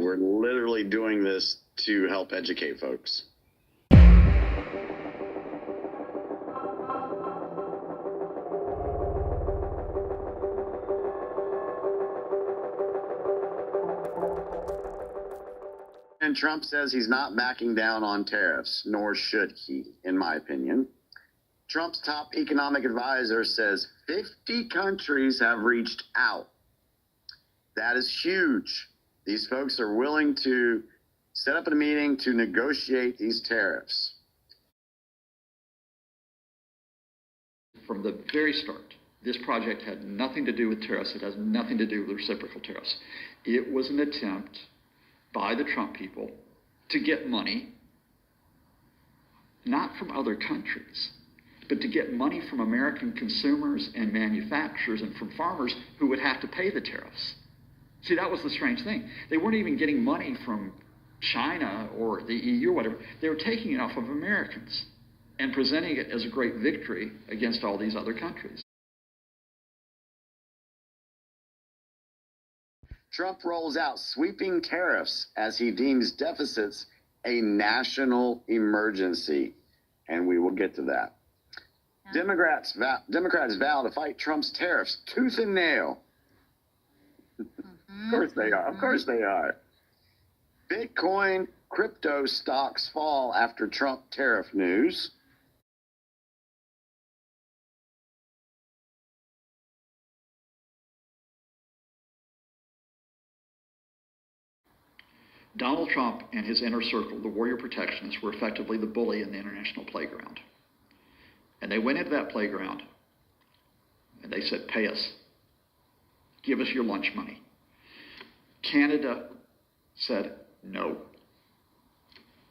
we're literally doing this to help educate folks. And Trump says he's not backing down on tariffs, nor should he, in my opinion. Trump's top economic advisor says 50 countries have reached out. That is huge. These folks are willing to set up a meeting to negotiate these tariffs. From the very start, this project had nothing to do with tariffs. It has nothing to do with reciprocal tariffs. It was an attempt by the Trump people to get money, not from other countries, but to get money from American consumers and manufacturers and from farmers who would have to pay the tariffs. See, that was the strange thing. They weren't even getting money from China or the EU or whatever. They were taking it off of Americans and presenting it as a great victory against all these other countries. Trump rolls out sweeping tariffs as he deems deficits a national emergency, and we will get to that. Yeah. Democrats vow to fight Trump's tariffs tooth and nail. Of course they are. Of course they are. Bitcoin crypto stocks fall after Trump tariff news. Donald Trump and his inner circle, the warrior protectionists, were effectively the bully in the international playground. And they went into that playground and they said, pay us. Give us your lunch money. Canada said no.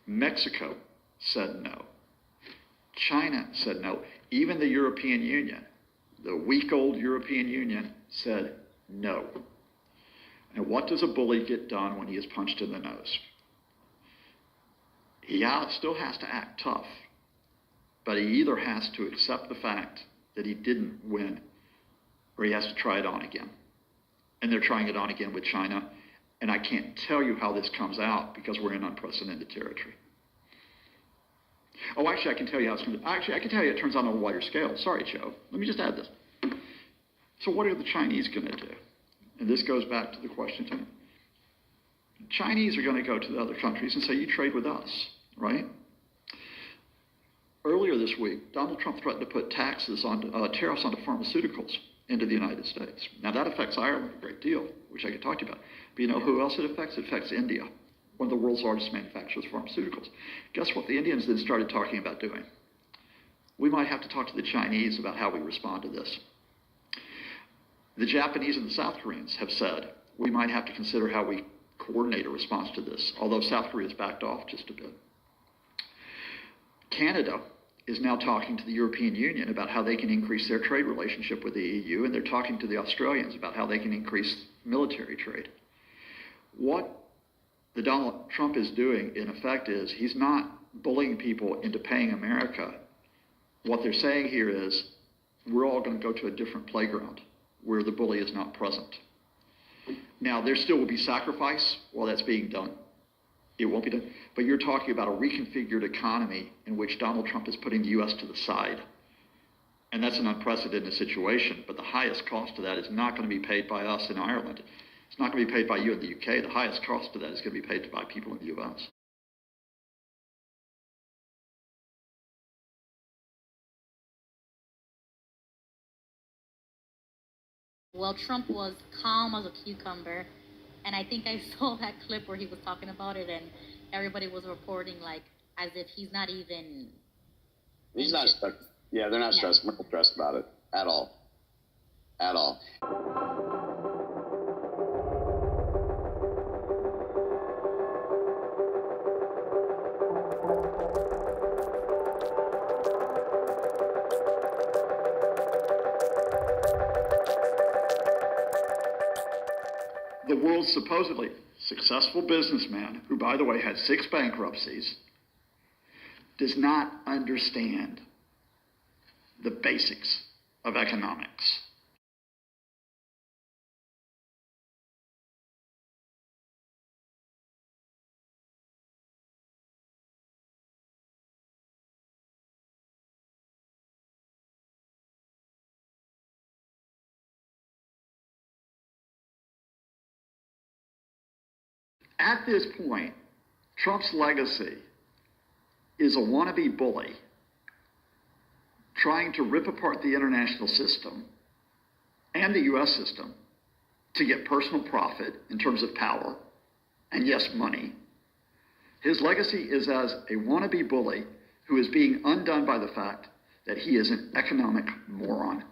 Mexico said no. China said no. Even the European Union, the weak-old European Union, said no. And what does a bully get done when he is punched in the nose? He still has to act tough, but he either has to accept the fact that he didn't win, or he has to try it on again. And they're trying it on again with China, and I can't tell you how this comes out because we're in unprecedented territory. Oh, actually, I can tell you how it's going to. Actually, I can tell you it turns out on a wider scale. Sorry, Joe. Let me just add this. So what are the Chinese going to do? And this goes back to the question to me. Chinese are going to go to the other countries and say, you trade with us, right? Earlier this week, Donald Trump threatened to put taxes on tariffs onto pharmaceuticals into the United States. Now, that affects Ireland a great deal, which I could talk to you about. But you know who else it affects? It affects India, one of the world's largest manufacturers of pharmaceuticals. Guess what the Indians then started talking about doing? We might have to talk to the Chinese about how we respond to this. The Japanese and the South Koreans have said we might have to consider how we coordinate a response to this, although South Korea has backed off just a bit. Canada is now talking to the European Union about how they can increase their trade relationship with the EU, and they're talking to the Australians about how they can increase military trade. What the Donald Trump is doing, in effect, is he's not bullying people into paying America. What they're saying here is we're all going to go to a different playground where the bully is not present. Now, there still will be sacrifice while that's being done. It won't be done. But you're talking about a reconfigured economy in which Donald Trump is putting the U.S. to the side. And that's an unprecedented situation. But the highest cost of that is not going to be paid by us in Ireland. It's not going to be paid by you in the U.K. The highest cost of that is going to be paid by people in the U.S. Well, Trump was calm as a cucumber, and I think I saw that clip where he was talking about it, and everybody was reporting like as if he's not even. He's not stressed. Yeah, they're not stressed. We're not stressed about it at all. At all. The world's supposedly successful businessman, who, by the way, had 6 bankruptcies, does not understand the basics of economics. At this point, Trump's legacy is a wannabe bully trying to rip apart the international system and the U.S. system to get personal profit in terms of power and, yes, money. His legacy is as a wannabe bully who is being undone by the fact that he is an economic moron.